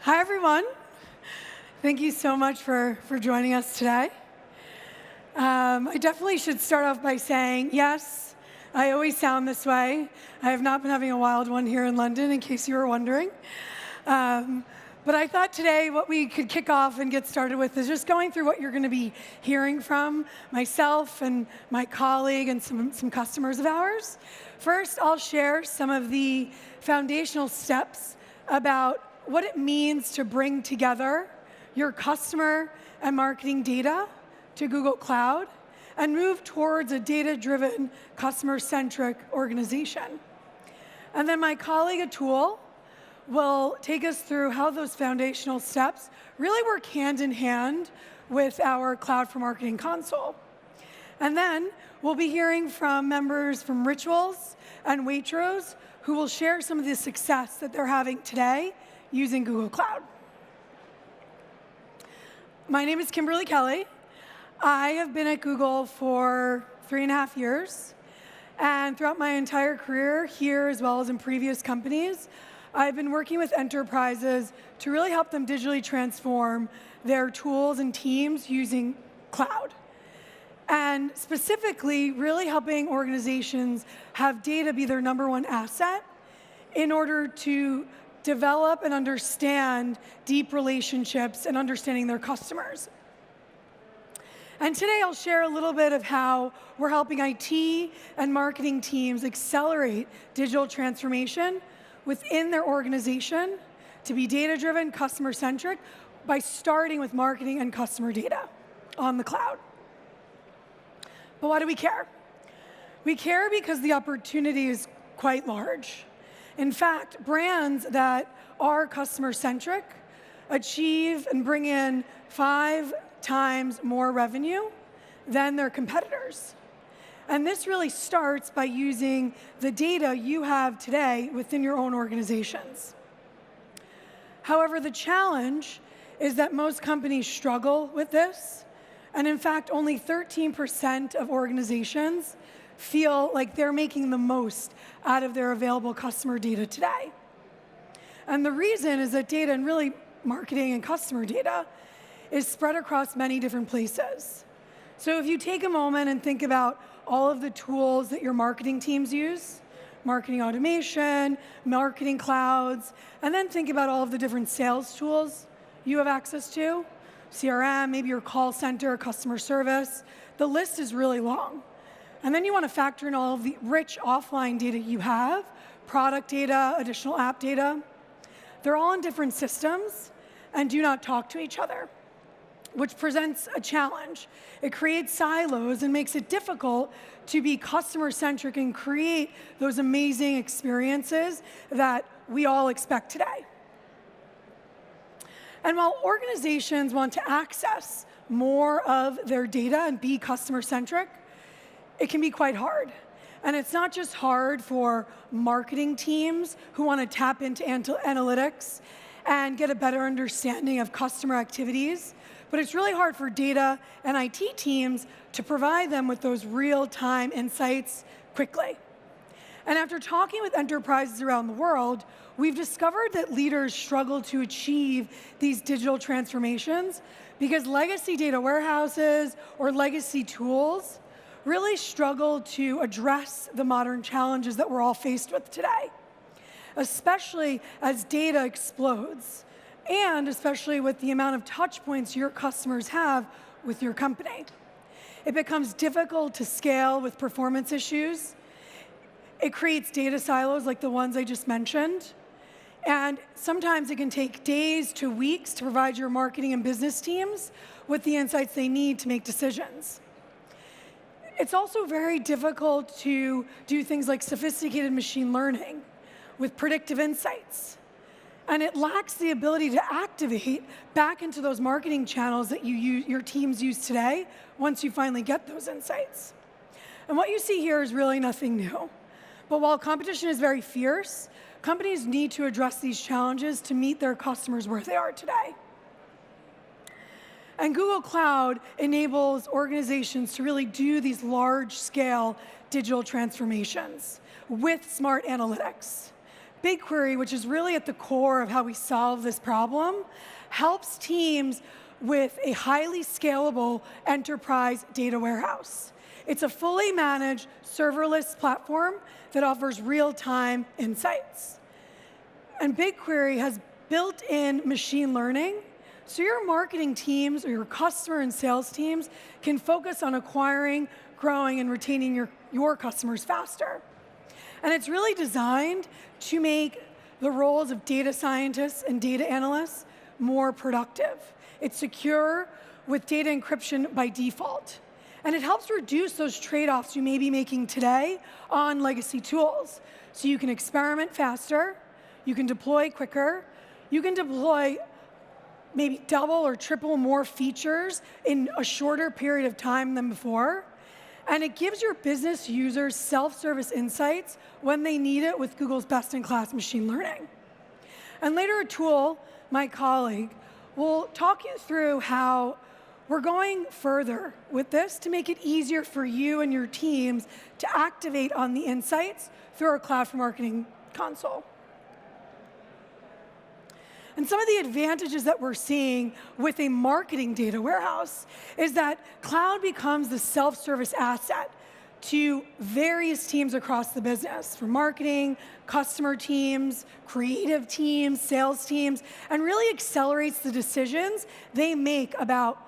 Hi, everyone. Thank you so much for joining us today. I definitely should start off by saying, yes, I always sound this way. I have not been having a wild one here in London, in case you were wondering. But I thought today what we could kick off and get started with is just going through what you're going to be hearing from myself and my colleague and some customers of ours. First, I'll share some of the foundational steps about what it means to bring together your customer and marketing data to Google Cloud and move towards a data-driven, customer-centric organization. And then my colleague Atul will take us through how those foundational steps really work hand in hand with our Cloud for Marketing console. And then we'll be hearing from members from Rituals and Waitrose who will share some of the success that they're having today using Google Cloud. My name is Kimberly Kelly. I have been at Google for 3.5 years. And throughout my entire career here, as well as in previous companies, I've been working with enterprises to really help them digitally transform their tools and teams using cloud. And specifically, really helping organizations have data be their #1 asset in order to develop and understand deep relationships and understanding their customers. And today I'll share a little bit of how we're helping IT and marketing teams accelerate digital transformation within their organization to be data-driven, customer-centric, by starting with marketing and customer data on the cloud. But why do we care? We care because the opportunity is quite large. In fact, brands that are customer-centric achieve and bring in 5 times more revenue than their competitors. And this really starts by using the data you have today within your own organizations. However, the challenge is that most companies struggle with this. And in fact, only 13% of organizations feel like they're making the most out of their available customer data today. And the reason is that data, and really marketing and customer data, is spread across many different places. So if you take a moment and think about all of the tools that your marketing teams use, marketing automation, marketing clouds, and then think about all of the different sales tools you have access to, CRM, maybe your call center, customer service, the list is really long. And then you want to factor in all of the rich offline data you have, product data, additional app data. They're all in different systems and do not talk to each other, which presents a challenge. It creates silos and makes it difficult to be customer-centric and create those amazing experiences that we all expect today. And while organizations want to access more of their data and be customer-centric, it can be quite hard. And it's not just hard for marketing teams who want to tap into analytics and get a better understanding of customer activities, but it's really hard for data and IT teams to provide them with those real-time insights quickly. And after talking with enterprises around the world, we've discovered that leaders struggle to achieve these digital transformations because legacy data warehouses or legacy tools really struggle to address the modern challenges that we're all faced with today, especially as data explodes, and especially with the amount of touch points your customers have with your company. It becomes difficult to scale with performance issues. It creates data silos like the ones I just mentioned. And sometimes it can take days to weeks to provide your marketing and business teams with the insights they need to make decisions. It's also very difficult to do things like sophisticated machine learning with predictive insights. And it lacks the ability to activate back into those marketing channels that your teams use today once you finally get those insights. And what you see here is really nothing new. But while competition is very fierce, companies need to address these challenges to meet their customers where they are today. And Google Cloud enables organizations to really do these large-scale digital transformations with smart analytics. BigQuery, which is really at the core of how we solve this problem, helps teams with a highly scalable enterprise data warehouse. It's a fully managed serverless platform that offers real-time insights. And BigQuery has built-in machine learning, so your marketing teams or your customer and sales teams can focus on acquiring, growing, and retaining your customers faster. And it's really designed to make the roles of data scientists and data analysts more productive. It's secure with data encryption by default. And it helps reduce those trade-offs you may be making today on legacy tools. So you can experiment faster, you can deploy quicker, you can deploy maybe double or triple more features in a shorter period of time than before. And it gives your business users self-service insights when they need it with Google's best-in-class machine learning. And later, Atul, my colleague, will talk you through how we're going further with this to make it easier for you and your teams to activate on the insights through our Cloud for Marketing console. And some of the advantages that we're seeing with a marketing data warehouse is that cloud becomes the self-service asset to various teams across the business, for marketing, customer teams, creative teams, sales teams, and really accelerates the decisions they make about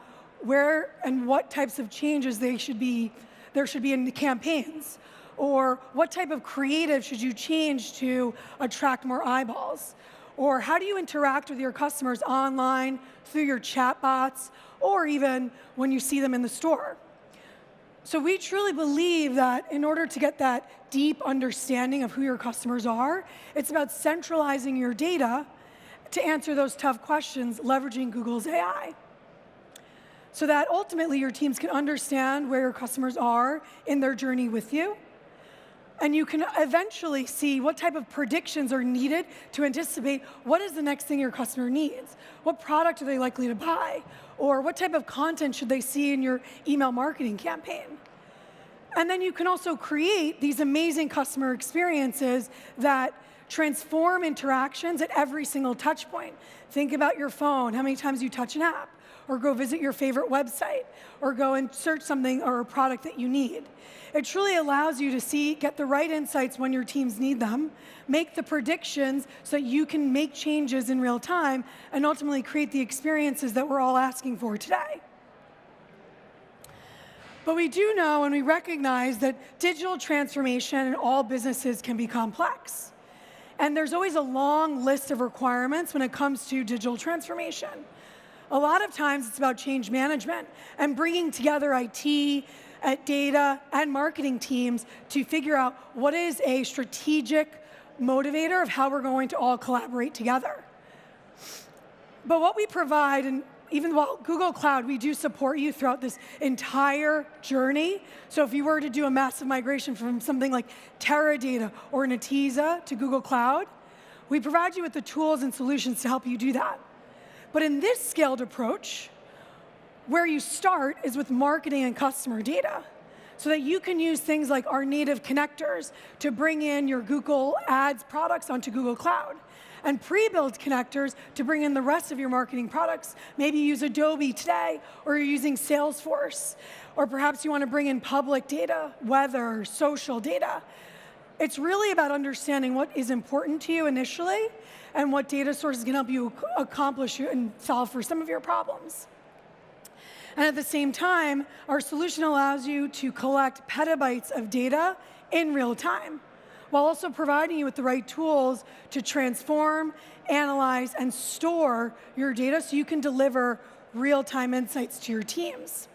where and what types of changes there should be in the campaigns, or what type of creative should you change to attract more eyeballs. Or how do you interact with your customers online, through your chatbots, or even when you see them in the store? So we truly believe that in order to get that deep understanding of who your customers are, it's about centralizing your data to answer those tough questions, leveraging Google's AI. So that ultimately your teams can understand where your customers are in their journey with you, and you can eventually see what type of predictions are needed to anticipate what is the next thing your customer needs. What product are they likely to buy? Or what type of content should they see in your email marketing campaign? And then you can also create these amazing customer experiences that transform interactions at every single touch point. Think about your phone, how many times you touch an app, or go visit your favorite website, or go and search something or a product that you need. It truly allows you to get the right insights when your teams need them, make the predictions so that you can make changes in real time, and ultimately create the experiences that we're all asking for today. But we do know and we recognize that digital transformation in all businesses can be complex. And there's always a long list of requirements when it comes to digital transformation. A lot of times it's about change management and bringing together IT, data, and marketing teams to figure out what is a strategic motivator of how we're going to all collaborate together. But what we provide, and even while Google Cloud, we do support you throughout this entire journey. So if you were to do a massive migration from something like Teradata or Netezza to Google Cloud, we provide you with the tools and solutions to help you do that. But in this scaled approach, where you start is with marketing and customer data, so that you can use things like our native connectors to bring in your Google Ads products onto Google Cloud, and pre-built connectors to bring in the rest of your marketing products. Maybe you use Adobe today, or you're using Salesforce, or perhaps you want to bring in public data, weather, social data. It's really about understanding what is important to you initially, and what data sources can help you accomplish and solve for some of your problems. And at the same time, our solution allows you to collect petabytes of data in real time, while also providing you with the right tools to transform, analyze, and store your data so you can deliver real-time insights to your teams.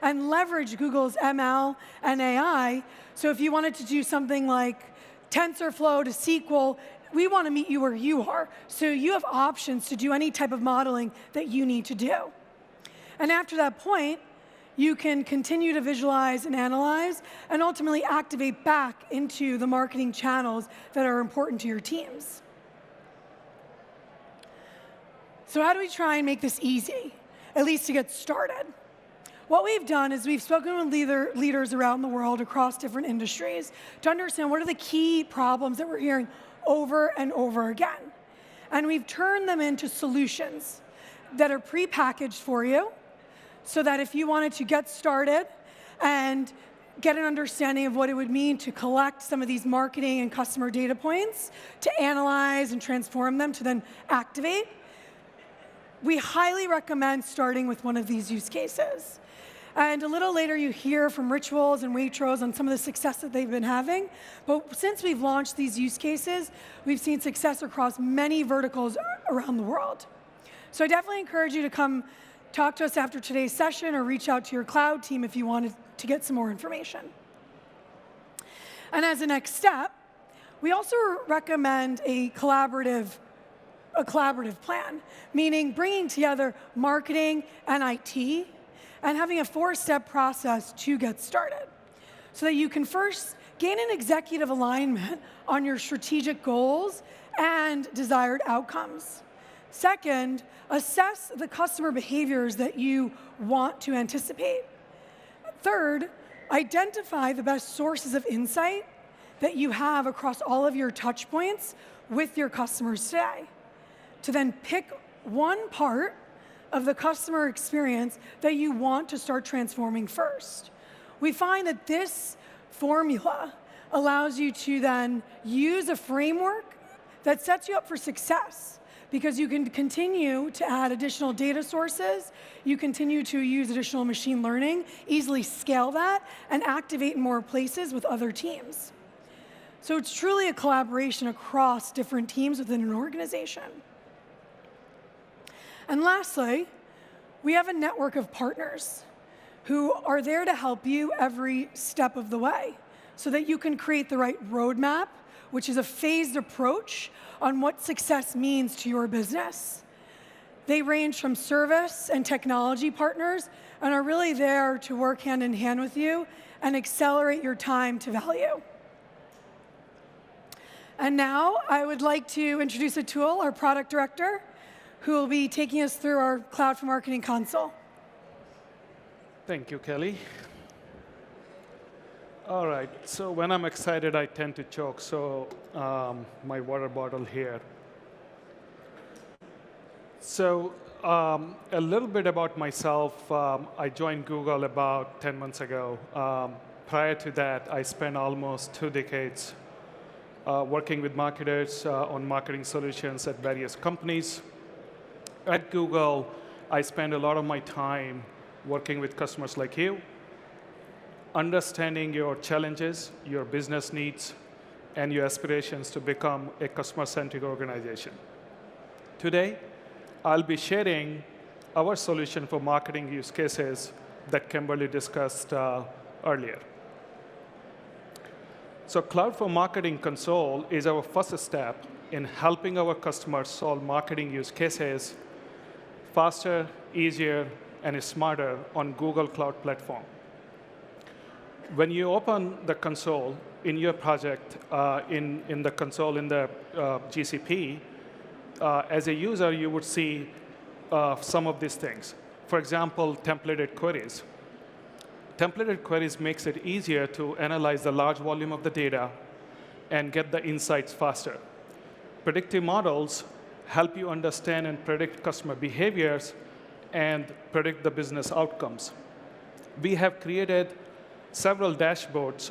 And leverage Google's ML and AI, so if you wanted to do something like TensorFlow to SQL, we want to meet you where you are, so you have options to do any type of modeling that you need to do. And after that point, you can continue to visualize and analyze, and ultimately activate back into the marketing channels that are important to your teams. So how do we try and make this easy, at least to get started? What we've done is we've spoken with leaders around the world across different industries to understand what are the key problems that we're hearing over and over again. And we've turned them into solutions that are prepackaged for you so that if you wanted to get started and get an understanding of what it would mean to collect some of these marketing and customer data points, to analyze and transform them, to then activate, we highly recommend starting with one of these use cases. And a little later, you hear from Rituals and Waitrose on some of the success that they've been having. But since we've launched these use cases, we've seen success across many verticals around the world. So I definitely encourage you to come talk to us after today's session or reach out to your cloud team if you wanted to get some more information. And as a next step, we also recommend a collaborative plan, meaning bringing together marketing and IT and having a 4-step process to get started so that you can first gain an executive alignment on your strategic goals and desired outcomes. Second, assess the customer behaviors that you want to anticipate. Third, identify the best sources of insight that you have across all of your touch points with your customers today, to then pick one part of the customer experience that you want to start transforming first. We find that this formula allows you to then use a framework that sets you up for success because you can continue to add additional data sources, you continue to use additional machine learning, easily scale that, and activate in more places with other teams. So it's truly a collaboration across different teams within an organization. And lastly, we have a network of partners who are there to help you every step of the way so that you can create the right roadmap, which is a phased approach on what success means to your business. They range from service and technology partners and are really there to work hand in hand with you and accelerate your time to value. And now I would like to introduce Atul, our product director, who will be taking us through our Cloud for Marketing console. Thank you, Kelly. All right, so when I'm excited, I tend to choke, so my water bottle here. So a little bit about myself. I joined Google about 10 months ago. Prior to that, I spent almost 2 decades working with marketers on marketing solutions at various companies. At Google, I spend a lot of my time working with customers like you, understanding your challenges, your business needs, and your aspirations to become a customer-centric organization. Today, I'll be sharing our solution for marketing use cases that Kimberly discussed earlier. So Cloud for Marketing console is our first step in helping our customers solve marketing use cases faster, easier, and smarter on Google Cloud Platform. When you open the console in your project, in the console in the GCP, as a user, you would see some of these things. For example, templated queries. Templated queries makes it easier to analyze the large volume of the data and get the insights faster. Predictive models help you understand and predict customer behaviors and predict the business outcomes. We have created several dashboards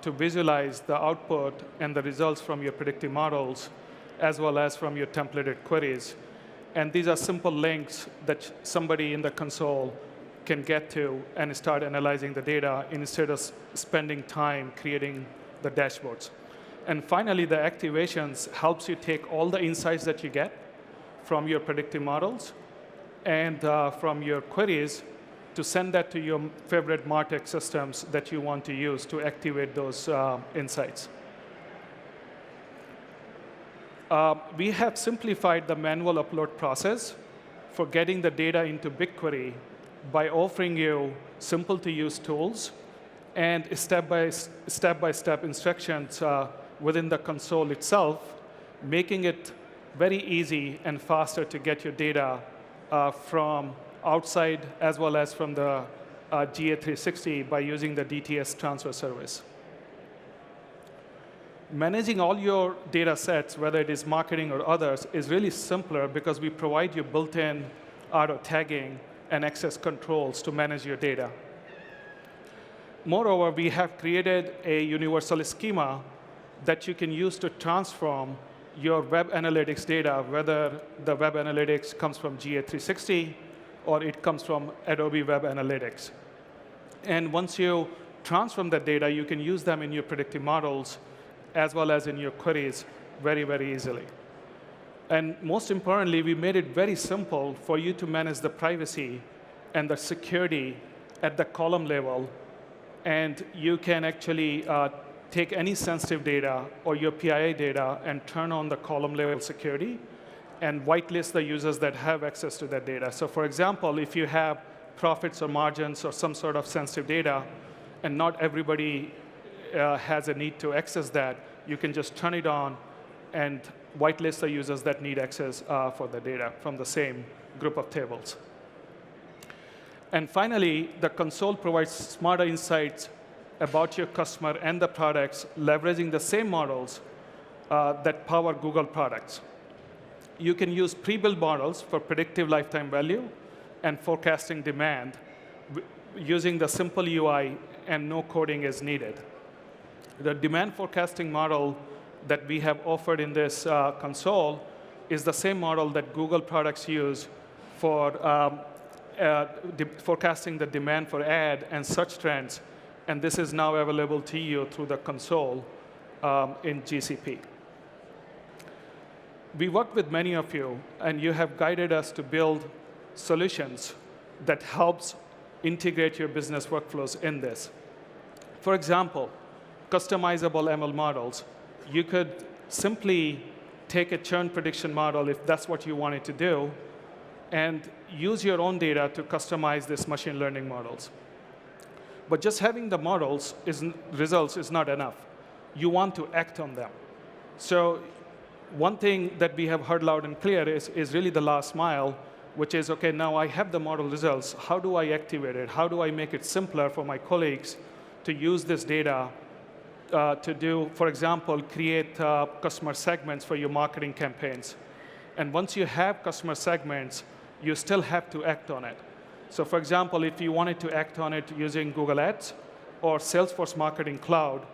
to visualize the output and the results from your predictive models, as well as from your templated queries. And these are simple links that somebody in the console can get to and start analyzing the data instead of spending time creating the dashboards. And finally, the activations helps you take all the insights that you get from your predictive models and from your queries to send that to your favorite MarTech systems that you want to use to activate those insights. We have simplified the manual upload process for getting the data into BigQuery by offering you simple-to-use tools and step-by-step instructions within the console itself, making it very easy and faster to get your data from outside as well as from the GA360 by using the DTS transfer service. Managing all your data sets, whether it is marketing or others, is really simpler because we provide you built-in auto tagging and access controls to manage your data. Moreover, we have created a universal schema that you can use to transform your web analytics data, whether the web analytics comes from GA360 or it comes from Adobe Web Analytics. And once you transform that data, you can use them in your predictive models as well as in your queries very, very easily. And most importantly, we made it very simple for you to manage the privacy and the security at the column level. And you can actually take any sensitive data or your PII data and turn on the column level security and whitelist the users that have access to that data. So for example, if you have profits or margins or some sort of sensitive data, and not everybody has a need to access that, you can just turn it on and whitelist the users that need access for the data from the same group of tables. And finally, the console provides smarter insights about your customer and the products, leveraging the same models that power Google products. You can use pre-built models for predictive lifetime value and forecasting demand using the simple UI, and no coding is needed. The demand forecasting model that we have offered in this console is the same model that Google products use for forecasting the demand for ad and search trends. And this is now available to you through the console in GCP. We worked with many of you, and you have guided us to build solutions that helps integrate your business workflows in this. For example, customizable ML models. You could simply take a churn prediction model if that's what you wanted to do, and use your own data to customize these machine learning models. But just having the models results is not enough. You want to act on them. So one thing that we have heard loud and clear is really the last mile, which is, OK, now I have the model results. How do I activate it? How do I make it simpler for my colleagues to use this data to do, for example, create customer segments for your marketing campaigns? And once you have customer segments, you still have to act on it. So for example, if you wanted to act on it using Google Ads or Salesforce Marketing Cloud,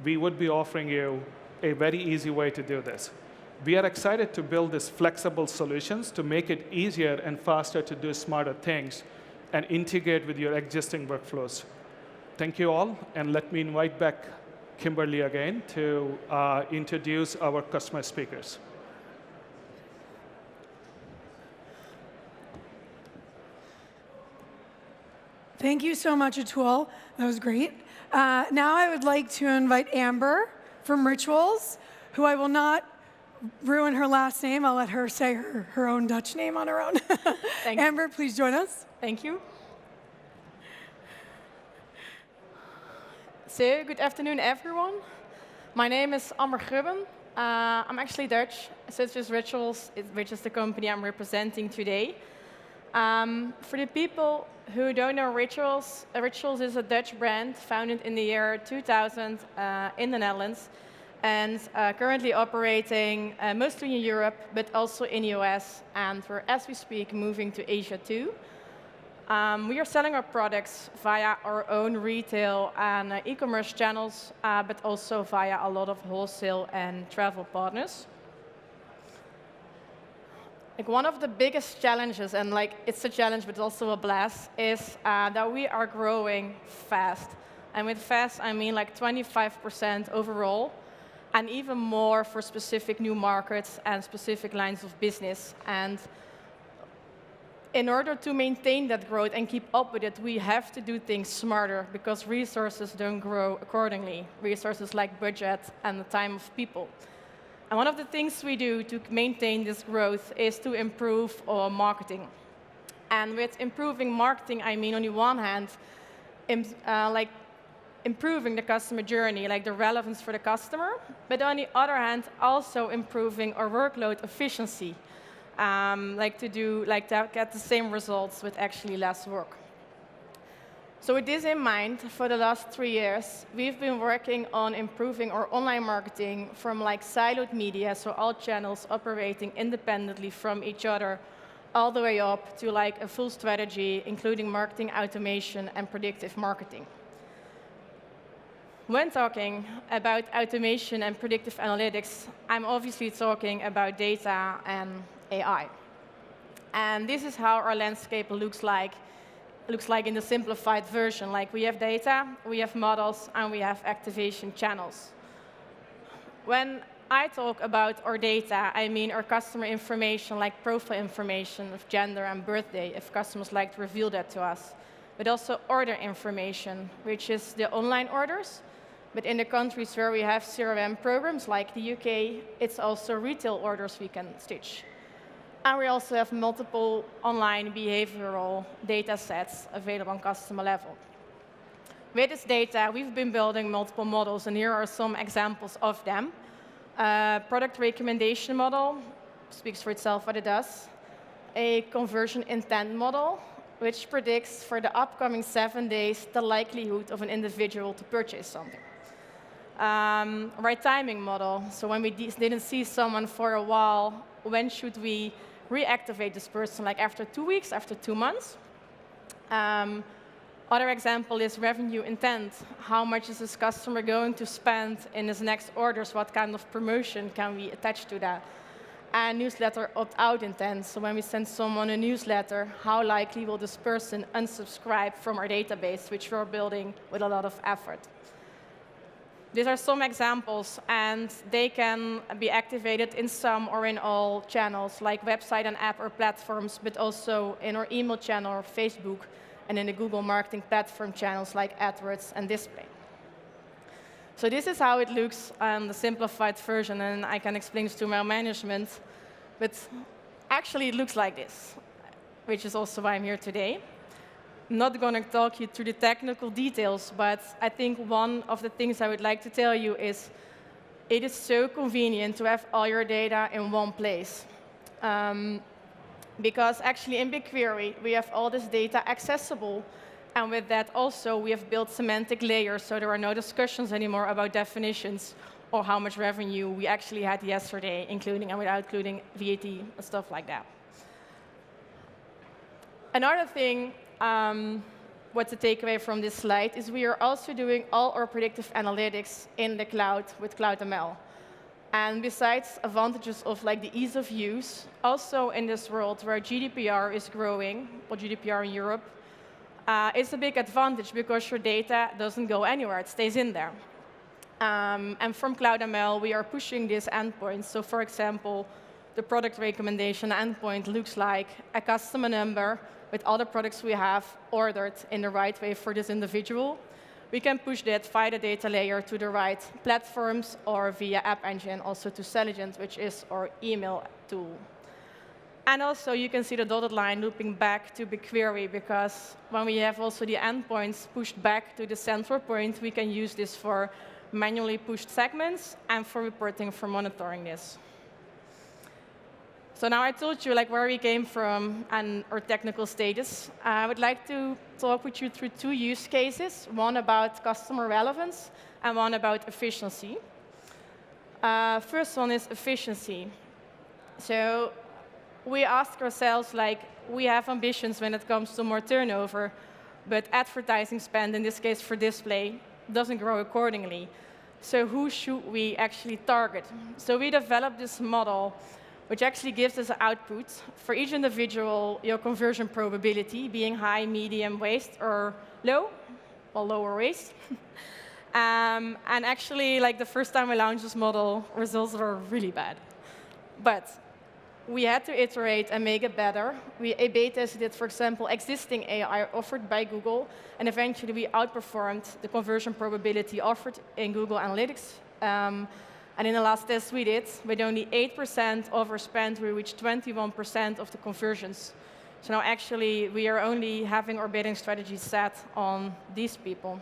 we would be offering you a very easy way to do this. We are excited to build these flexible solutions to make it easier and faster to do smarter things and integrate with your existing workflows. Thank you all, and let me invite back Kimberly again to introduce our customer speakers. Thank you so much, Atul. That was great. Now I would like to invite Amber from Rituals, who I will not ruin her last name. I'll let her say her own Dutch name on her own. Thank you. Amber, please join us. Thank you. So, good afternoon, everyone. My name is Amber Grubben. I'm actually Dutch, so it's just Rituals, which is the company I'm representing today. For the people who don't know Rituals, Rituals is a Dutch brand founded in the year 2000 in the Netherlands, and currently operating mostly in Europe, but also in the US, and we're, as we speak, moving to Asia too. We are selling our products via our own retail and e-commerce channels, but also via a lot of wholesale and travel partners. Like one of the biggest challenges, and like it's a challenge but also a blast, is that we are growing fast. And with fast, I mean like 25% overall, and even more for specific new markets and specific lines of business. And in order to maintain that growth and keep up with it, we have to do things smarter because resources don't grow accordingly. Resources like budget and the time of people. And one of the things we do to maintain this growth is to improve our marketing. And with improving marketing, I mean on the one hand, like improving the customer journey, like the relevance for the customer, but on the other hand, also improving our workload efficiency, like to get the same results with actually less work. So with this in mind, for the last 3 years, we've been working on improving our online marketing from like siloed media, so all channels operating independently from each other, all the way up to like a full strategy, including marketing automation and predictive marketing. When talking about automation and predictive analytics, I'm obviously talking about data and AI. And this is how our landscape looks like in the simplified version. Like we have data, we have models, and we have activation channels. When I talk about our data, I mean our customer information, like profile information of gender and birthday, if customers like to reveal that to us. But also order information, which is the online orders. But in the countries where we have CRM programs, like the UK, it's also retail orders we can stitch. And we also have multiple online behavioral data sets available on customer level. With this data, we've been building multiple models, and here are some examples of them. Product recommendation model speaks for itself what it does. A conversion intent model, which predicts for the upcoming 7 days the likelihood of an individual to purchase something. Right timing model, so when we didn't see someone for a while, when should we reactivate this person, like after 2 weeks, after 2 months? Other example is revenue intent. How much is this customer going to spend in his next orders? What kind of promotion can we attach to that? And newsletter opt-out intent. So when we send someone a newsletter, how likely will this person unsubscribe from our database, which we're building with a lot of effort? These are some examples, and they can be activated in some or in all channels, like website and app or platforms, but also in our email channel or Facebook, and in the Google marketing platform channels like AdWords and Display. So this is how it looks on the simplified version, and I can explain this to my management, but actually it looks like this, which is also why I'm here today. Not going to talk you through the technical details, but I think one of the things I would like to tell you is it is so convenient to have all your data in one place. Because actually in BigQuery, we have all this data accessible, and with that also we have built semantic layers, so there are no discussions anymore about definitions or how much revenue we actually had yesterday, including and without including VAT and stuff like that. Another thing, what to take away from this slide is we are also doing all our predictive analytics in the cloud with CloudML. And besides advantages of like the ease of use, also in this world where GDPR is growing, or GDPR in Europe, it's a big advantage because your data doesn't go anywhere, it stays in there. And from CloudML, we are pushing these endpoints. So for example, the product recommendation endpoint looks like a customer number with all the products we have ordered in the right way for this individual. We can push that via the data layer to the right platforms or via App Engine, also to Selligent, which is our email tool. And also, you can see the dotted line looping back to BigQuery, because when we have also the endpoints pushed back to the central point, we can use this for manually pushed segments and for reporting, for monitoring this. So now I told you like where we came from and our technical stages. I would like to talk with you through 2 use cases, one about customer relevance and one about efficiency. First one is efficiency. So we ask ourselves, like, we have ambitions when it comes to more turnover, but advertising spend, in this case for display, doesn't grow accordingly. So who should we actually target? So we developed this model which actually gives us an output for each individual, your conversion probability, being high, medium, waste, or low, or lower waste. And actually, like the first time we launched this model, results were really bad. But we had to iterate and make it better. We A/B tested, for example, existing AI offered by Google, and eventually we outperformed the conversion probability offered in Google Analytics. And in the last test we did, with only 8% overspend, we reached 21% of the conversions. So now actually we are only having our bidding strategy set on these people.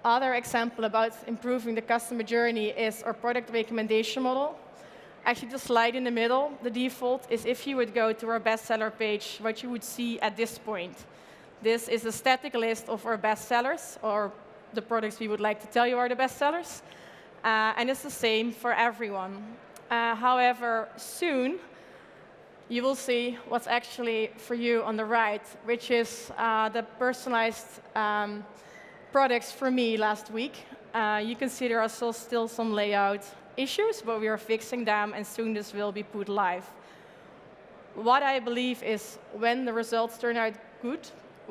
Other example about improving the customer journey is our product recommendation model. Actually, the slide in the middle, the default is if you would go to our bestseller page, what you would see at this point. This is a static list of our best sellers, or the products we would like to tell you are the best sellers. And it's the same for everyone. However, soon, you will see what's actually for you on the right, which is the personalized products for me last week. You can see there are still some layout issues, but we are fixing them, and soon this will be put live. What I believe is when the results turn out good,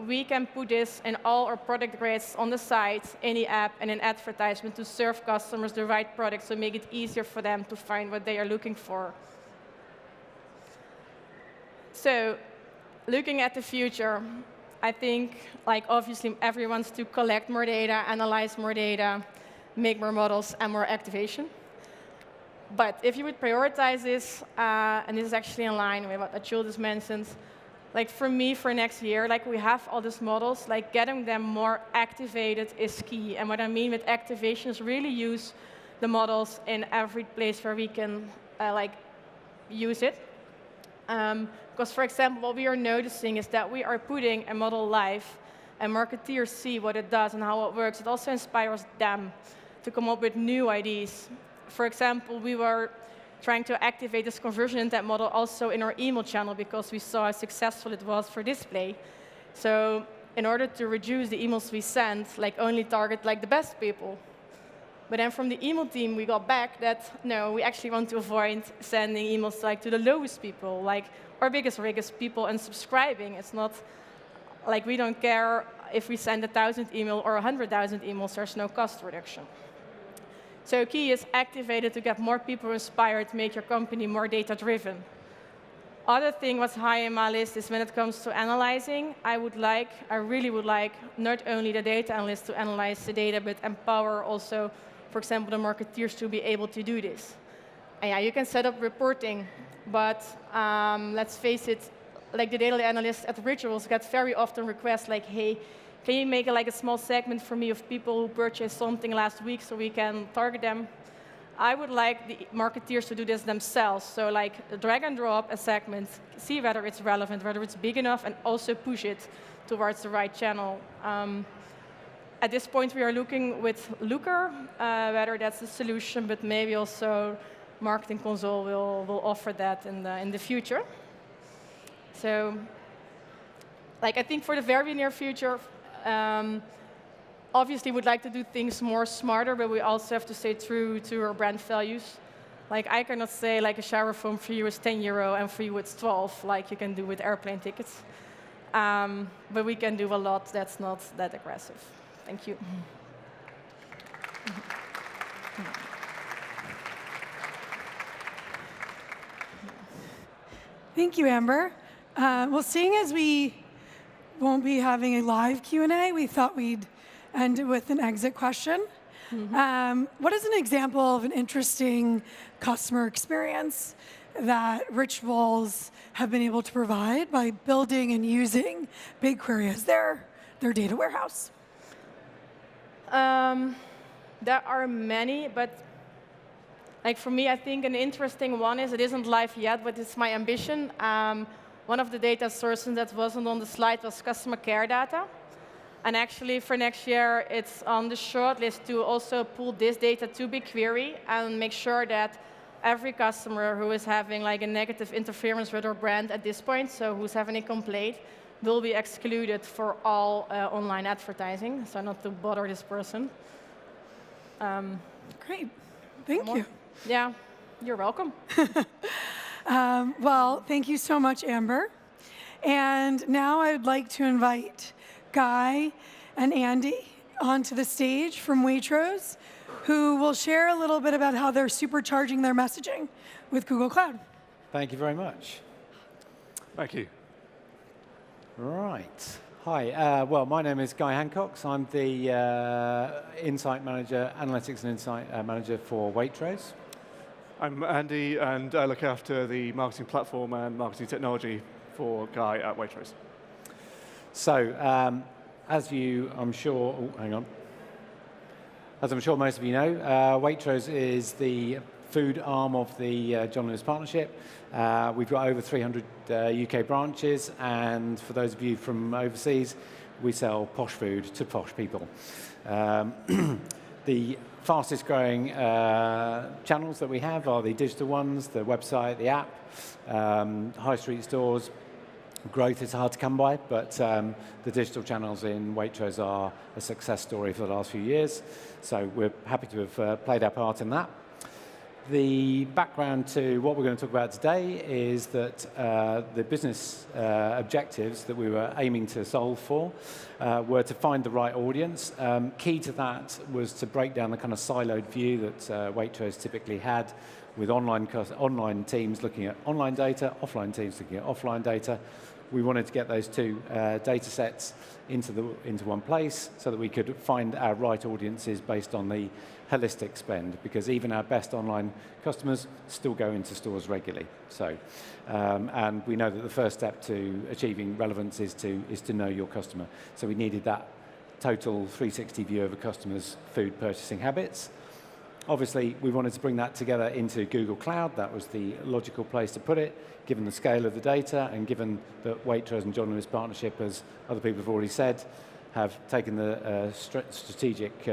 we can put this in all our product grids on the site, any app, and an advertisement to serve customers the right products to make it easier for them to find what they are looking for. So, looking at the future, I think, like obviously, everyone wants to collect more data, analyze more data, make more models, and more activation. But if you would prioritize this, and this is actually in line with what Atul just mentioned, like for me, for next year, like we have all these models, like getting them more activated is key. And what I mean with activation is really use the models in every place where we can like use it. Because, for example, what we are noticing is that we are putting a model live, and marketeers see what it does and how it works. It also inspires them to come up with new ideas. For example, we were trying to activate this conversion intent model also in our email channel because we saw how successful it was for display. So in order to reduce the emails we send, like only target like the best people. But then from the email team, we got back that, no, we actually want to avoid sending emails like to the lowest people, like our biggest people, and subscribing. It's not like we don't care if we send 1,000 emails or 100,000 emails, there's no cost reduction. So key is activated to get more people inspired to make your company more data-driven. Other thing what's high in my list is when it comes to analyzing, I really would like not only the data analysts to analyze the data, but empower also, for example, the marketeers to be able to do this. And yeah, you can set up reporting, but let's face it, like the data analysts at Waitrose get very often requests like, hey, can you make like a small segment for me of people who purchased something last week so we can target them? I would like the marketeers to do this themselves. So like drag and drop a segment, see whether it's relevant, whether it's big enough, and also push it towards the right channel. At this point, we are looking with Looker, whether that's the solution, but maybe also Marketing Console will offer that in the future. So like I think for the very near future, obviously would like to do things more smarter, but we also have to stay true to our brand values. Like I cannot say like a shower foam for you is €10 and for you it's 12, like you can do with airplane tickets. But we can do a lot that's not that aggressive. Thank you. Thank you, Amber. Well, seeing as we won't be having a live Q&A, we thought we'd end it with an exit question. What is an example of an interesting customer experience that Waitrose have been able to provide by building and using BigQuery as their data warehouse? There are many, but like for me, I think an interesting one is, it isn't live yet, but it's my ambition. One of the data sources that wasn't on the slide was customer care data. And actually, for next year, it's on the short list to also pull this data to BigQuery and make sure that every customer who is having like a negative interference with our brand at this point, so who's having a complaint, will be excluded for all online advertising, so not to bother this person. Great. Thank you. Yeah, you're welcome. Well, thank you so much, Amber. And now I would like to invite Guy and Andy onto the stage from Waitrose, who will share a little bit about how they're supercharging their messaging with Google Cloud. Thank you very much. Thank you. Right. Hi. Well, my name is Guy Hancox. I'm the Insight Manager, Analytics and Insight Manager for Waitrose. I'm Andy, and I look after the marketing platform and marketing technology for Guy at Waitrose. So, as I'm sure most of you know, Waitrose is the food arm of the John Lewis Partnership. We've got over 300 UK branches, and for those of you from overseas, we sell posh food to posh people. The fastest growing channels that we have are the digital ones, the website, the app, high street stores. Growth is hard to come by, but the digital channels in Waitrose are a success story for the last few years. So we're happy to have played our part in that. The background to what we're going to talk about today is that the business objectives that we were aiming to solve for were to find the right audience. Key to that was to break down the kind of siloed view that Waitrose typically had, with online teams looking at online data, offline teams looking at offline data. We wanted to get those two data sets into one place so that we could find our right audiences based on the holistic spend, because even our best online customers still go into stores regularly. So, and we know that the first step to achieving relevance is to know your customer. So we needed that total 360 view of a customer's food purchasing habits. Obviously, we wanted to bring that together into Google Cloud. That was the logical place to put it, given the scale of the data and given that Waitrose and John Lewis Partnership, as other people have already said, have taken the strategic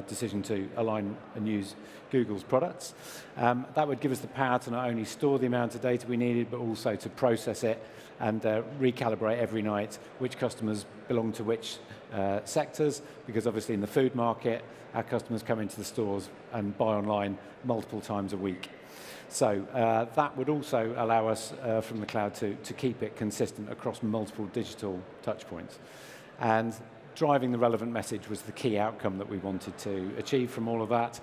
decision to align and use Google's products. That would give us the power to not only store the amount of data we needed, but also to process it and recalibrate every night which customers belong to which sectors, because obviously in the food market, our customers come into the stores and buy online multiple times a week. So that would also allow us from the cloud to keep it consistent across multiple digital touchpoints. And driving the relevant message was the key outcome that we wanted to achieve from all of that,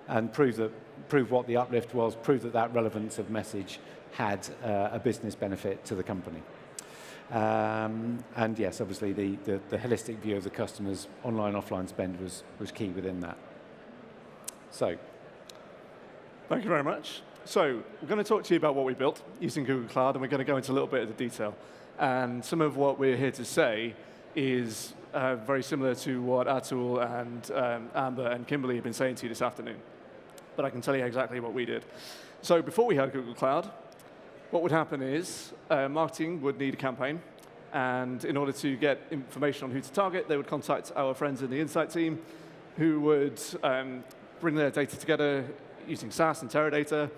and prove what the uplift was, prove that relevance of message had a business benefit to the company. And yes, obviously the holistic view of the customer's online, offline spend was key within that. So, thank you very much. So we're going to talk to you about what we built using Google Cloud, and we're going to go into a little bit of the detail. And some of what we're here to say is very similar to what Atul and Amber and Kimberly have been saying to you this afternoon. But I can tell you exactly what we did. So before we had Google Cloud, what would happen is marketing would need a campaign, and in order to get information on who to target, they would contact our friends in the Insight team, who would bring their data together using SAS and Teradata,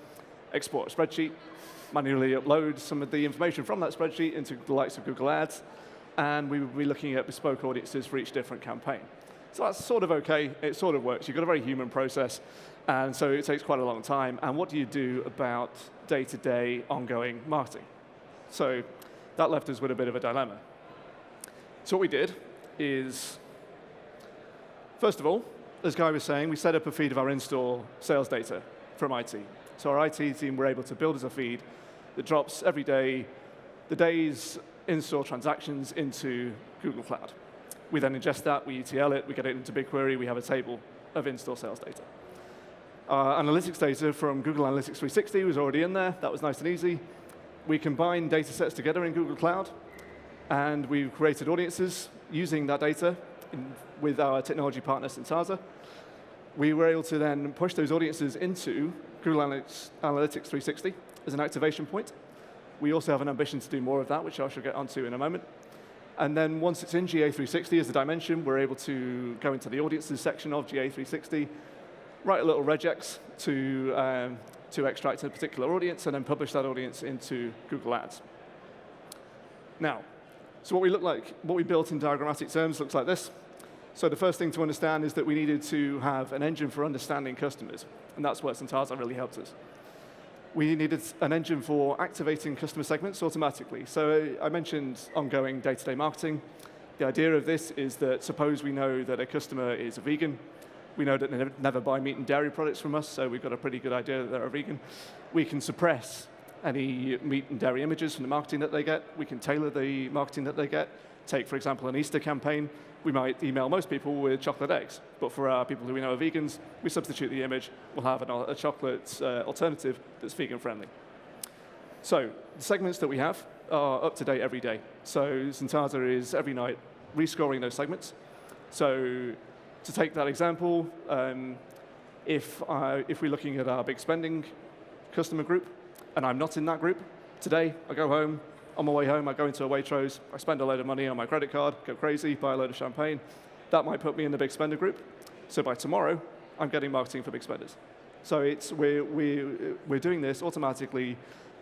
export a spreadsheet, manually upload some of the information from that spreadsheet into the likes of Google Ads, and we would be looking at bespoke audiences for each different campaign. So that's sort of okay. It sort of works. You've got a very human process, and so it takes quite a long time. And what do you do about day-to-day ongoing marketing? So that left us with a bit of a dilemma. So what we did is, first of all, as Guy was saying, we set up a feed of our in-store sales data from IT. So our IT team were able to build us a feed that drops every day the day's in-store transactions into Google Cloud. We then ingest that, we ETL it, we get it into BigQuery, we have a table of in-store sales data. Our analytics data from Google Analytics 360 was already in there. That was nice and easy. We combined data sets together in Google Cloud, and we created audiences using that data with our technology partner, Synthasa. We were able to then push those audiences into Google Analytics 360 as an activation point. We also have an ambition to do more of that, which I shall get onto in a moment. And then once it's in GA360 as a dimension, we're able to go into the audiences section of GA360, write a little regex to extract a particular audience, and then publish that audience into Google Ads. Now, so what we built in diagrammatic terms looks like this. So the first thing to understand is that we needed to have an engine for understanding customers, and that's where Synthasa really helped us. We needed an engine for activating customer segments automatically. So I mentioned ongoing day-to-day marketing. The idea of this is that suppose we know that a customer is a vegan. We know that they never buy meat and dairy products from us, so we've got a pretty good idea that they're a vegan. We can suppress any meat and dairy images from the marketing that they get. We can tailor the marketing that they get. Take, for example, an Easter campaign. We might email most people with chocolate eggs, but for our people who we know are vegans, we substitute the image. We'll have a chocolate alternative that's vegan-friendly. So the segments that we have are up to date every day. So Synthasa is every night rescoring those segments. So to take that example, If we're looking at our big spending customer group, and I'm not in that group, today I go home, on my way home I go into a Waitrose, I spend a load of money on my credit card, go crazy, buy a load of champagne. That might put me in the big spender group. So by tomorrow, I'm getting marketing for big spenders. So we're doing this automatically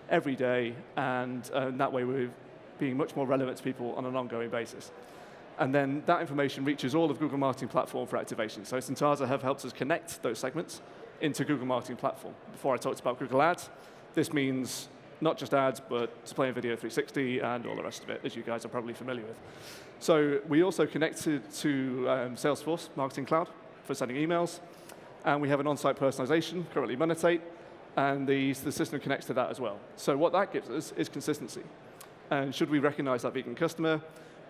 every day, and that way we're being much more relevant to people on an ongoing basis. And then that information reaches all of Google Marketing Platform for activation. So Synthasa have helped us connect those segments into Google Marketing Platform. Before I talked about Google Ads, this means not just ads, but display and video 360 and all the rest of it, as you guys are probably familiar with. So we also connected to Salesforce Marketing Cloud for sending emails, and we have an on-site personalization, currently Monetize, and the system connects to that as well. So what that gives us is consistency. And should we recognize that vegan customer,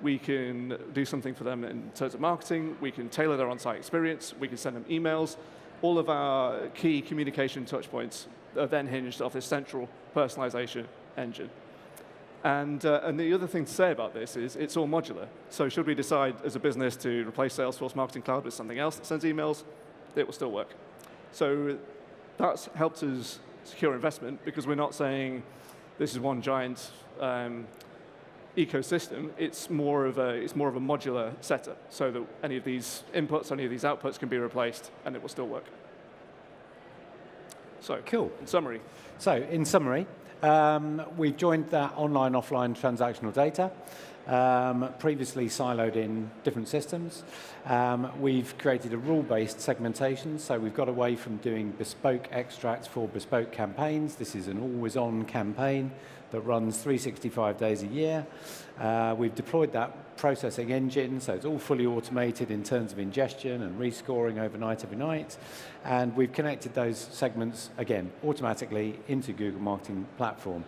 we can do something for them in terms of marketing, we can tailor their on-site experience, we can send them emails. All of our key communication touchpoints are then hinged off this central personalization engine. And the other thing to say about this is it's all modular. So should we decide as a business to replace Salesforce Marketing Cloud with something else that sends emails, it will still work. So that's helped us secure investment because we're not saying this is one giant ecosystem. It's more of a modular setup so that any of these inputs, any of these outputs can be replaced and it will still work. So, cool. In summary. So, in summary, we've joined that online-offline transactional data, previously siloed in different systems. We've created a rule-based segmentation, so we've got away from doing bespoke extracts for bespoke campaigns. This is an always-on campaign that runs 365 days a year. We've deployed that processing engine, so it's all fully automated in terms of ingestion and rescoring overnight every night. And we've connected those segments, again, automatically into Google Marketing Platform.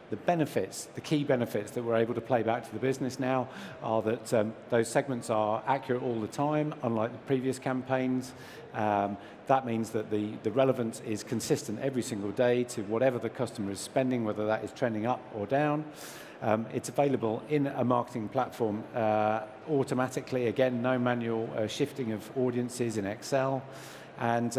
The benefits, the key benefits that we're able to play back to the business now are that those segments are accurate all the time, unlike the previous campaigns. That means that the relevance is consistent every single day to whatever the customer is spending, whether that is trending up or down. It's available in a marketing platform automatically. Again, no manual shifting of audiences in Excel. And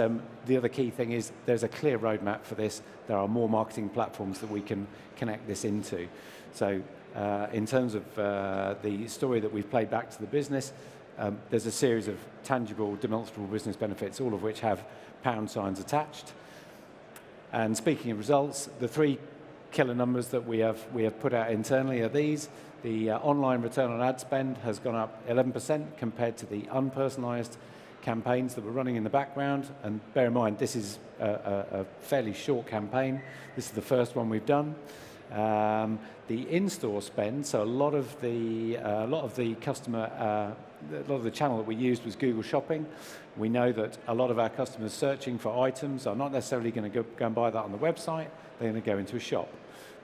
the other key thing is there's a clear roadmap for this. There are more marketing platforms that we can connect this into. So in terms of the story that we've played back to the business, there's a series of tangible, demonstrable business benefits, all of which have pound signs attached. And speaking of results, the three killer numbers that we have put out internally are these. The online return on ad spend has gone up 11% compared to the unpersonalized campaigns that we're running in the background. And bear in mind, this is a fairly short campaign. This is the first one we've done. The in-store spend, so a lot of the customer, a lot of the channel that we used was Google Shopping. We know that a lot of our customers searching for items are not necessarily going to go and buy that on the website. They're going to go into a shop.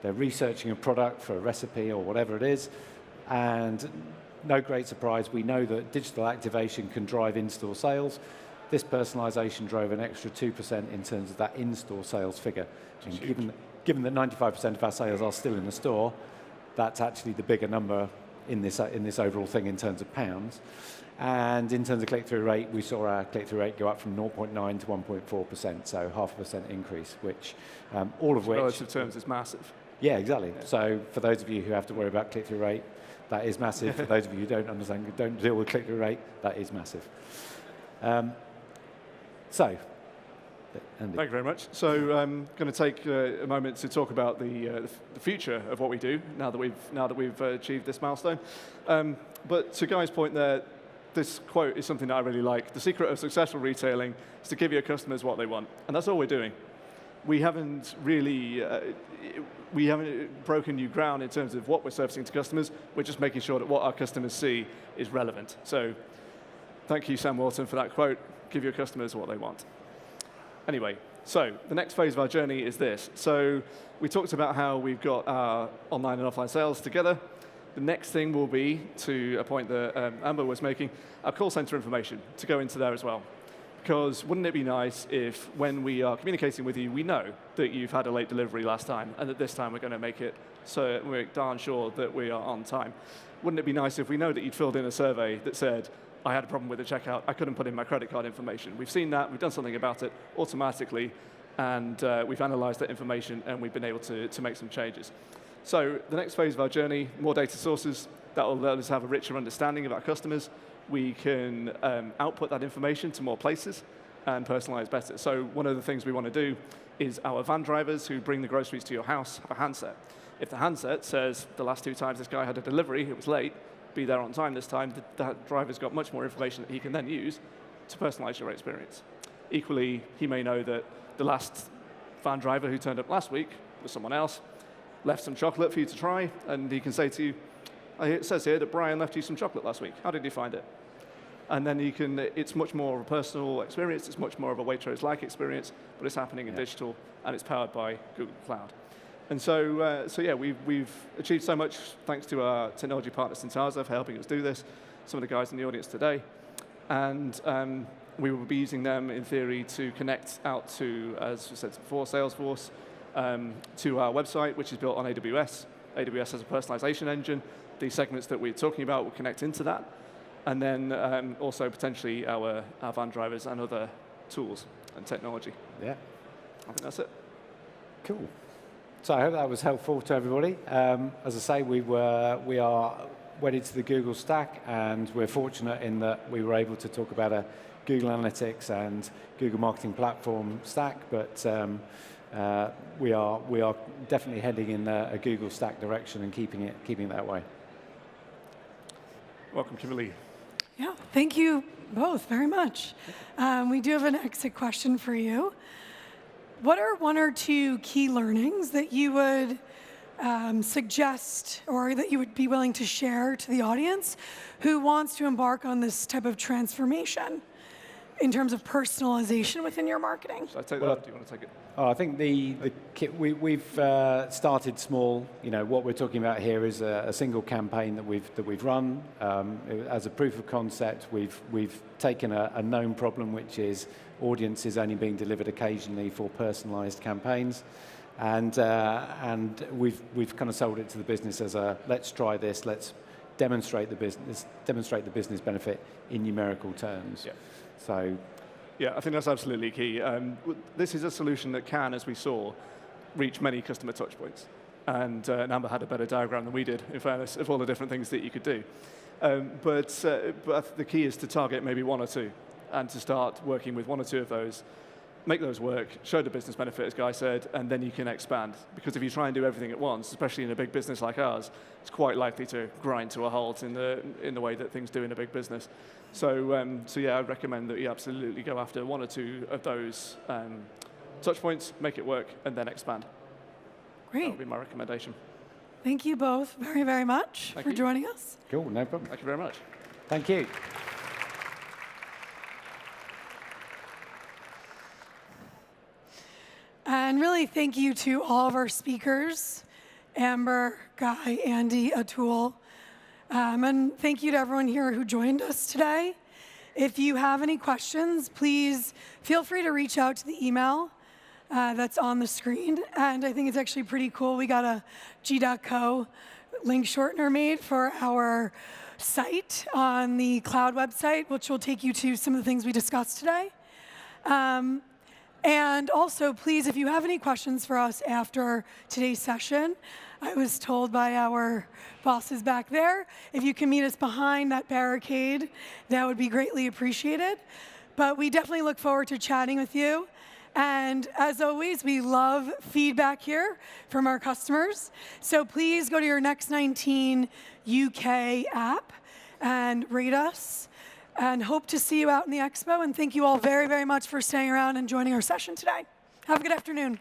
They're researching a product for a recipe or whatever it is, and no great surprise, we know that digital activation can drive in-store sales. This personalization drove an extra 2% in terms of that in-store sales figure. And given that 95% of our sales are still in the store, that's actually the bigger number in this overall thing in terms of pounds. And in terms of click-through rate, we saw our click-through rate go up from 0.9 to 1.4%, so 0.5% increase, which all of which... In relative terms, is massive. Yeah, exactly. Yeah. So for those of you who have to worry about click-through rate, that is massive. For those of you who don't understand, don't deal with click-through rate, that is massive. Thank you very much. So I'm going to take a moment to talk about the future of what we do now that we've achieved this milestone. But to Guy's point there, this quote is something that I really like. The secret of successful retailing is to give your customers what they want, and that's all we're doing. We haven't really broken new ground in terms of what we're servicing to customers. We're just making sure that what our customers see is relevant. So thank you, Sam Walton, for that quote. Give your customers what they want. Anyway, so the next phase of our journey is this. So we talked about how we've got our online and offline sales together. The next thing will be, to a point that Amber was making, our call center information to go into there as well. Because wouldn't it be nice if when we are communicating with you, we know that you've had a late delivery last time, and that this time we're going to make it so we're darn sure that we are on time. wouldn't it be nice if we know that you'd filled in a survey that said, I had a problem with the checkout, I couldn't put in my credit card information. We've seen that, we've done something about it automatically, and we've analyzed that information, and we've been able to make some changes. So the next phase of our journey, more data sources, that will let us have a richer understanding of our customers. We can output that information to more places and personalize better. So one of the things we want to do is our van drivers who bring the groceries to your house have a handset. If the handset says, the last 2 times this guy had a delivery, it was late, be there on time this time, that driver's got much more information that he can then use to personalize your experience. Equally, he may know that the last van driver who turned up last week was someone else, left some chocolate for you to try, and he can say to you, it says here that Brian left you some chocolate last week. How did you find it? And then you can, it's much more of a personal experience, it's much more of a Waitrose-like experience, but it's happening in digital, and it's powered by Google Cloud. And so yeah, we've achieved so much thanks to our technology partner, Syntaza, for helping us do this, some of the guys in the audience today. And we will be using them, in theory, to connect out to, as we said before, Salesforce, to our website, which is built on AWS. AWS has a personalization engine. The segments that we're talking about will connect into that. And then also potentially our van drivers and other tools and technology. Yeah. I think that's it. Cool. So I hope that was helpful to everybody. As I say, we are wedded to the Google stack, and we're fortunate in that we were able to talk about a Google Analytics and Google Marketing Platform stack, but we are definitely heading in a Google stack direction and keeping it that way. Welcome, Kimberly. Yeah, thank you both very much. We do have an exit question for you. What are 1 or 2 key learnings that you would suggest or that you would be willing to share to the audience who wants to embark on this type of transformation in terms of personalization within your marketing? Should I take that? Do you want to take it? I think we've started small. You know, what we're talking about here is a single campaign that we've run as a proof of concept. We've taken a known problem, which is audiences only being delivered occasionally for personalized campaigns, and we've kind of sold it to the business as a let's try this, let's demonstrate the business benefit in numerical terms. Yeah. So. Yeah, I think that's absolutely key. This is a solution that can, as we saw, reach many customer touchpoints. And Amber had a better diagram than we did, in fairness, of all the different things that you could do. But the key is to target maybe 1 or 2, and to start working with 1 or 2 of those, make those work, show the business benefit, as Guy said, and then you can expand. Because if you try and do everything at once, especially in a big business like ours, it's quite likely to grind to a halt in the way that things do in a big business. So yeah, I'd recommend that you absolutely go after 1 or 2 of those touch points, make it work, and then expand. Great. That would be my recommendation. Thank you both very, very much for joining us. Cool, no problem. Thank you very much. Thank you. And really thank you to all of our speakers, Amber, Guy, Andy, Atul. And thank you to everyone here who joined us today. If you have any questions, please feel free to reach out to the email that's on the screen. And I think it's actually pretty cool. We got a G.co link shortener made for our site on the cloud website, which will take you to some of the things we discussed today. And also, please, if you have any questions for us after today's session, I was told by our bosses back there, if you can meet us behind that barricade, that would be greatly appreciated. But we definitely look forward to chatting with you. And as always, we love feedback here from our customers. So please go to your Next 19 UK app and rate us. And hope to see you out in the expo. And thank you all very, very much for staying around and joining our session today. Have a good afternoon.